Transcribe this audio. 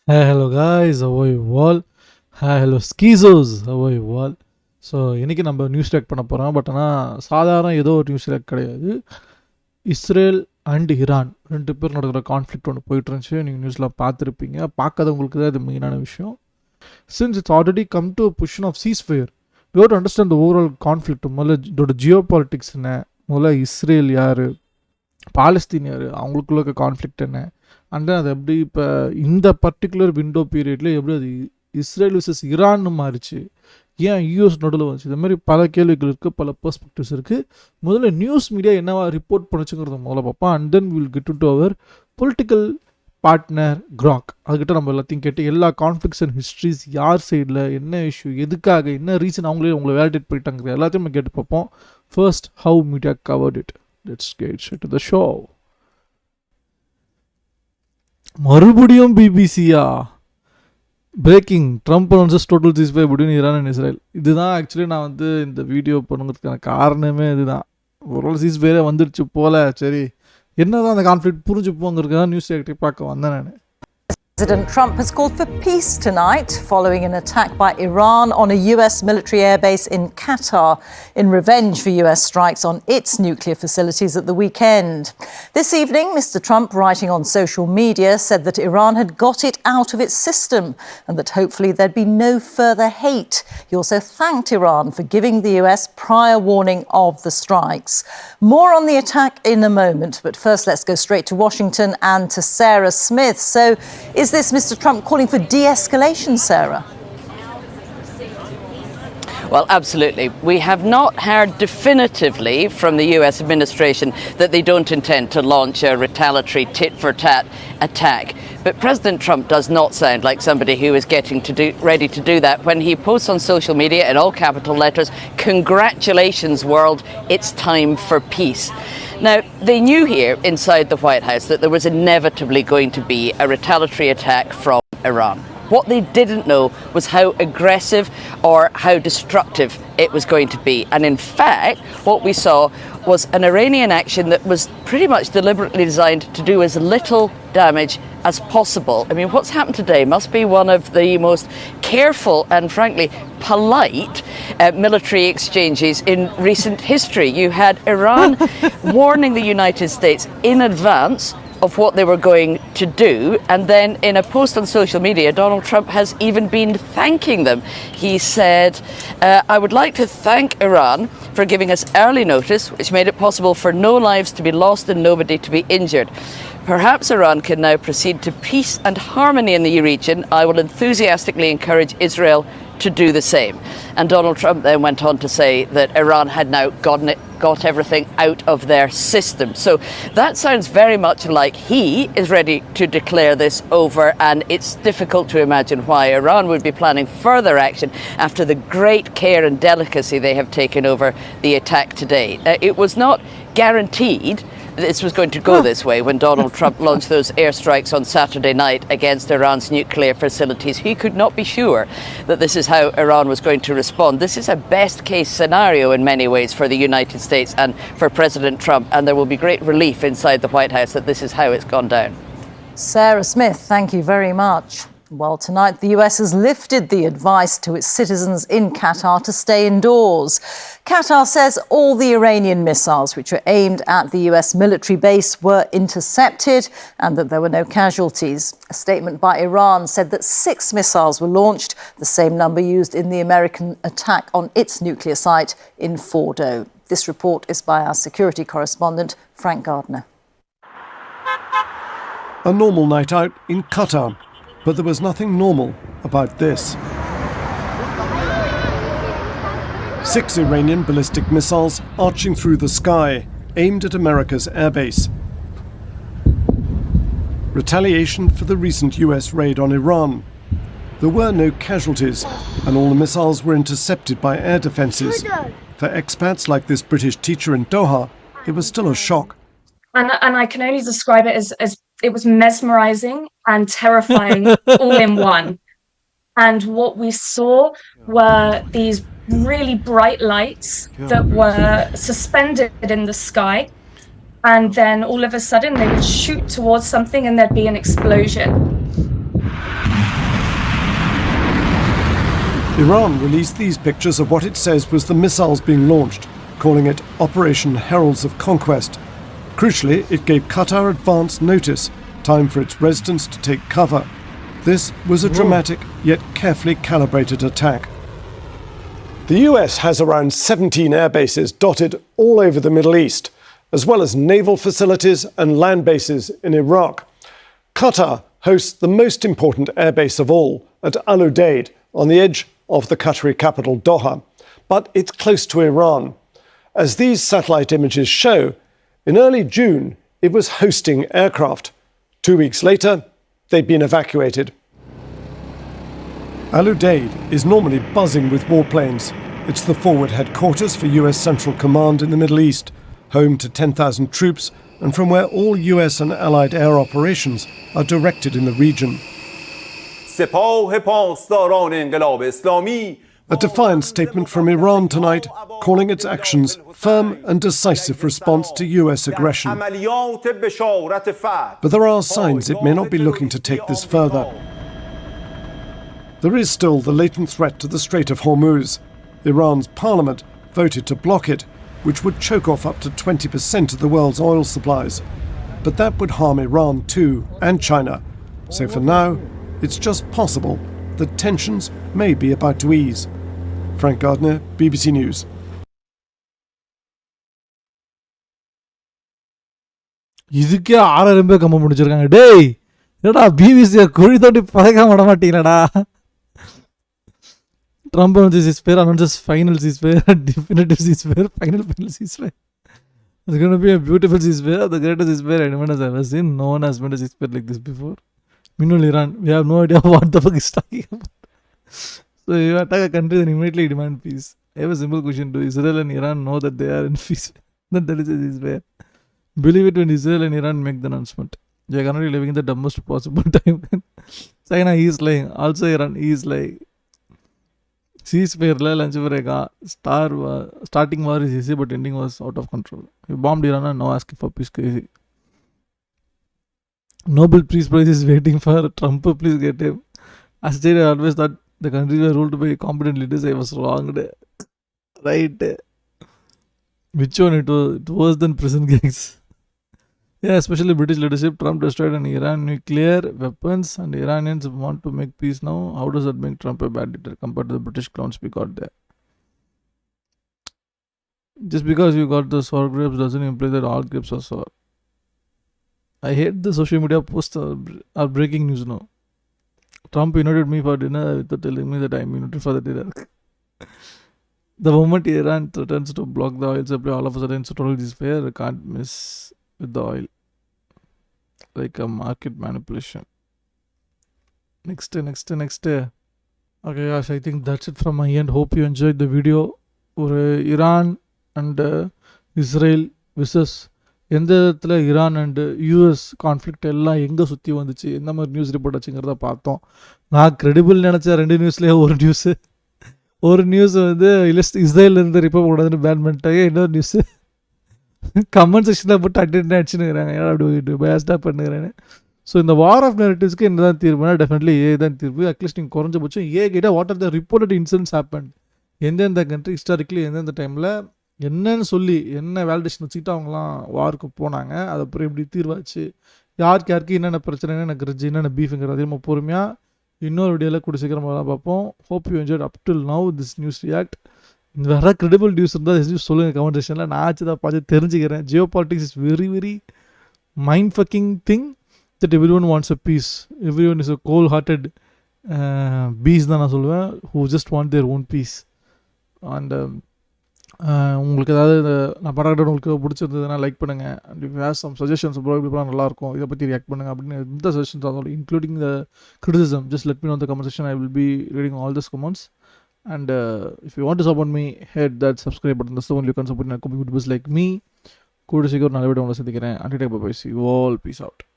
Hi, hello guys, how are you all? Hi, hello skizos, how are you all? So இன்றைக்கி நம்ம news rack பண்ண போகிறோம். But ஆனால் சாதாரண ஏதோ ஒரு நியூஸ் ரேக் கிடையாது. இஸ்ரேல் அண்ட் ஈரான் ரெண்டு பேர் நடக்கிற கான்ஃப்ளிக்ட் ஒன்று போயிட்டு இருந்துச்சு. நீங்கள் நியூஸில் பார்த்துருப்பீங்க. பார்க்காதவங்களுக்கு தான் இது மெயினான விஷயம். Since it's already come to position of ceasefire, we have to understand the overall conflict. முதல்ல இதோட ஜியோ பாலிட்டிக்ஸ் என்ன, முதல்ல இஸ்ரேல் யார், பாலஸ்தீன் யார், அவங்களுக்குள்ள இருக்க கான்ஃப்ளிக்ட் என்ன, அண்ட் அது எப்படி இப்போ இந்த பர்டிகுலர் விண்டோ பீரியடில் எப்படி அது இஸ்ரேல் விசஸ் ஈரான்னு மாறிச்சு, ஏன் யூஎஸ் நடுவில் வந்துச்சு, இது மாதிரி பல கேள்விகள் இருக்குது, பல பெர்ஸ்பெக்டிவ்ஸ் இருக்குது. முதல்ல நியூஸ் மீடியா என்னவா ரிப்போர்ட் பண்ணுச்சுங்கிறத முதல்ல பார்ப்போம். And then will get to our political partner crack. அதுக்கிட்ட நம்ம எல்லாத்தையும் கேட்டு எல்லா கான்ஃப்ளிக்ஸ் அண்ட் ஹிஸ்ட்ரிஸ், யார் சைடில் என்ன இஷ்யூ, எதுக்காக, என்ன ரீசன் உங்களை வேலிடேட் பண்ணிட்டாங்க, எல்லாத்தையும் நம்ம கேட்டு பார்ப்போம். First, how media covered it. Let's get straight to the show. மறுபடியும் பிபிசியா breaking, Trump announces total ceasefire between Iran and Israel. இதுதான் ஆக்சுவலி நான் இந்த வீடியோ பண்ணுறதுக்கான காரணமே இதுதான். ஒரு சீஸ்ஃபயரே வந்துடுச்சு போல, சரி என்னதான் அந்த கான்ஃப்ளிக்ட் புரிஞ்சு போங்கிறதுக்காக நியூஸ் ஆக்டிவ் பார்க்க வந்தேன் நான். President Trump has called for peace tonight following an attack by Iran on a US military airbase in Qatar in revenge for US strikes on its nuclear facilities at the weekend. This evening, Mr. Trump, writing on social media, said that Iran had got it out of its system and that hopefully there'd be no further hate. He also thanked Iran for giving the US prior warning of the strikes. More on the attack in a moment, but first let's go straight to Washington and to Sarah Smith. So, is this Mr. Trump calling for de-escalation, Sarah? Well, absolutely. We have not heard definitively from the US administration that they don't intend to launch a retaliatory tit-for-tat attack. But President Trump does not sound like somebody who is ready to do that when he posts on social media in all capital letters, "Congratulations, world, it's time for peace." Now, they knew here inside the White House that there was inevitably going to be a retaliatory attack from Iran. What they didn't know was how aggressive or how destructive it was going to be. And in fact, what we saw was an Iranian action that was pretty much deliberately designed to do as little damage as possible. I mean, what's happened today must be one of the most careful and frankly polite military exchanges in recent history. You had Iran warning the United States in advance of what they were going to do, and then in a post on social media Donald Trump has even been thanking them. He said, "I would like to thank Iran for giving us early notice, which made it possible for no lives to be lost and nobody to be injured. Perhaps Iran can now proceed to peace and harmony in the region. I will enthusiastically encourage Israel to do the same." And Donald Trump then went on to say that Iran had now got everything out of their system. So that sounds very much like he is ready to declare this over, and it's difficult to imagine why Iran would be planning further action after the great care and delicacy they have taken over the attack today. It was not guaranteed this was going to go this way when Donald Trump launched those airstrikes on Saturday night against Iran's nuclear facilities. He could not be sure that this is how Iran was going to respond. This is a best case scenario in many ways for the United States and for President Trump, and there will be great relief inside the White House that this is how it's gone down. Sarah Smith, thank you very much. Well, tonight the US has lifted the advice to its citizens in Qatar to stay indoors. Qatar says all the Iranian missiles which were aimed at the US military base were intercepted and that there were no casualties. A statement by Iran said that 6 missiles were launched, the same number used in the American attack on its nuclear site in Fordo. This report is by our security correspondent, Frank Gardner. A normal night out in Qatar. But there was nothing normal about this. 6 Iranian ballistic missiles arching through the sky, aimed at America's airbase. Retaliation for the recent US raid on Iran. There were no casualties, and all the missiles were intercepted by air defences. For expats like this British teacher in Doha, it was still a shock. And I can only describe it as it was mesmerizing and terrifying all in one. And what we saw were these really bright lights that were suspended in the sky. And then all of a sudden they would shoot towards something and there'd be an explosion. Iran released these pictures of what it says was the missiles being launched, calling it Operation Heralds of Conquest. Crucially, it gave Qatar advance notice, time for its residents to take cover. This was a dramatic yet carefully calibrated attack. The US has around 17 air bases dotted all over the Middle East, as well as naval facilities and land bases in Iraq. Qatar hosts the most important airbase of all at Al Udeid, on the edge of the Qatari capital Doha, but it's close to Iran. As these satellite images show, in early June it was hosting aircraft. 2 weeks later, they'd been evacuated. Al Udeid is normally buzzing with warplanes. It's the forward headquarters for US Central Command in the Middle East, home to 10,000 troops and from where all US and Allied air operations are directed in the region. A defiant statement from Iran tonight, calling its actions firm and decisive response to US aggression. But there are signs it may not be looking to take this further. There is still the latent threat to the Strait of Hormuz. Iran's parliament voted to block it, which would choke off up to 20% of the world's oil supplies. But that would harm Iran too, and China. So for now, it's just possible that tensions may be about to ease. Frank Gardner, BBC News. இதுக்கே 6000 பேர் கம்ப முடிச்சிருக்காங்க. டேய் என்னடா பிபிசியை குழி தோண்டி பதக்காம விட மாட்டீங்களாடா. Trump announces ceasefire, announces final ceasefire, definitive ceasefire, final ceasefire. It's going to be a beautiful ceasefire, the greatest ceasefire anyone has ever seen. No one has made a ceasefire like this before. Meanwhile, Iran, we have no idea what the fuck is talking about. So you attack a country and immediately demand peace. I have a simple question. Do Israel and Iran know that they are in peace? Then there is a ceasefire. Believe it when Israel and Iran make the announcement. They are currently living in the dumbest possible time. China, he is lying. Also Iran, he is lying. Ceasefire, lunch break, starting war is easy, but ending was out of control. We bombed Iran and now asking for peace. Crazy. Nobel Peace Prize is waiting for Trump. Please get him. As I always thought the countries were ruled by competent leaders. I was wrong. Right. Which one it was? It was than prison gangs. Yeah, especially British leadership. Trump destroyed an Iran nuclear weapons and Iranians want to make peace now. How does that make Trump a bad leader compared to the British clowns we got there? Just because you got the sour grapes doesn't imply that all grapes are sour. I hate the social media posts are breaking news now. Trump invited me for dinner without telling me that I'm invited for the dinner. The moment Iran threatens to block the oil supply, all of a sudden it's total despair. Can't miss with the oil. Like a market manipulation. Next. Okay guys, I think that's it from my end. Hope you enjoyed the video. Iran and Israel versus எந்த இடத்துல Iran and US conflict எல்லாம் எங்கே சுற்றி வந்துச்சு, எந்த மாதிரி news report வச்சுங்கிறத பார்த்தோம். நான் கிரெடிபிள் நினச்சேன் 2 நியூஸ்லேயே ஒரு நியூஸ் வந்து இஸ்ரேலேருந்து ரிப்போர்ட் கூடாதுன்னு பேன் பண்ணிட்டாங்க. இன்னொரு நியூஸு கமெண்ட் செக்ஷனில் போட்டு அடிச்சுன்னுங்கிறாங்க, ஏன்னா அப்படி பேஸ்டாக பண்ணுகிறேன்னு. ஸோ இந்த வார் ஆஃப் நேரட்டிவ்ஸ்க்கு என்ன தான் தீர்வுனா டெஃபினெட்லி ஏ தான் தீர்வு. அட்லீஸ்ட் நீங்கள் குறைஞ்சபட்சம் ஏ கிட்ட what are the reported incidents happen, எந்தெந்த கண்ட்ரி ஹிஸ்டாரிக்கலி எந்தெந்த டைமில் என்னன்னு சொல்லி என்ன வேலிடேஷன் வச்சுக்கிட்டு அவங்களாம் வாருக்கு போனாங்க, அது அப்புறம் எப்படி தீர்வாச்சு, யாருக்கு என்னென்ன பிரச்சனைன்னு எனக்கு இருந்துச்சு, என்னென்ன பீஃபுங்கிறது அதிகமாக பொறுமையாக இன்னொரு வீடியோவில் கூட சீக்கிரமாக தான் பார்ப்போம். Hope you enjoyed up till now this news react. வேறு கிரெடிபிள் நியூஸ் இருந்தால் நியூஸ் சொல்லுங்கள் கமெண்ட் செக்ஷனில். நான் ஆச்சு தான் பார்த்து தெரிஞ்சுக்கிறேன். Geopolitics is very very mind fucking thing that everyone wants a piece. Everyone is a cold hearted piece தான் நான் சொல்லுவேன், who just want their own piece. And உங்களுக்கு ஏதாவது நான் படம் உங்களுக்கு பிடிச்சிருந்ததுன்னா லைக் பண்ணுங்கள். And if has some suggestions bro இப்படி பண்ணால் நல்லாயிருக்கும், இதை பற்றி ரியாக்ட் பண்ணுங்கள் அப்படின்னு எந்த சஜஷன்ஸ் ஆகும் including the criticism, just let me no the comment section. I will be reading all this comments. And if you want to support me, hit that subscribe button. That's the one you can support in a community like me. Good to see you. I'll see you. Bye bye. See you all. Peace out.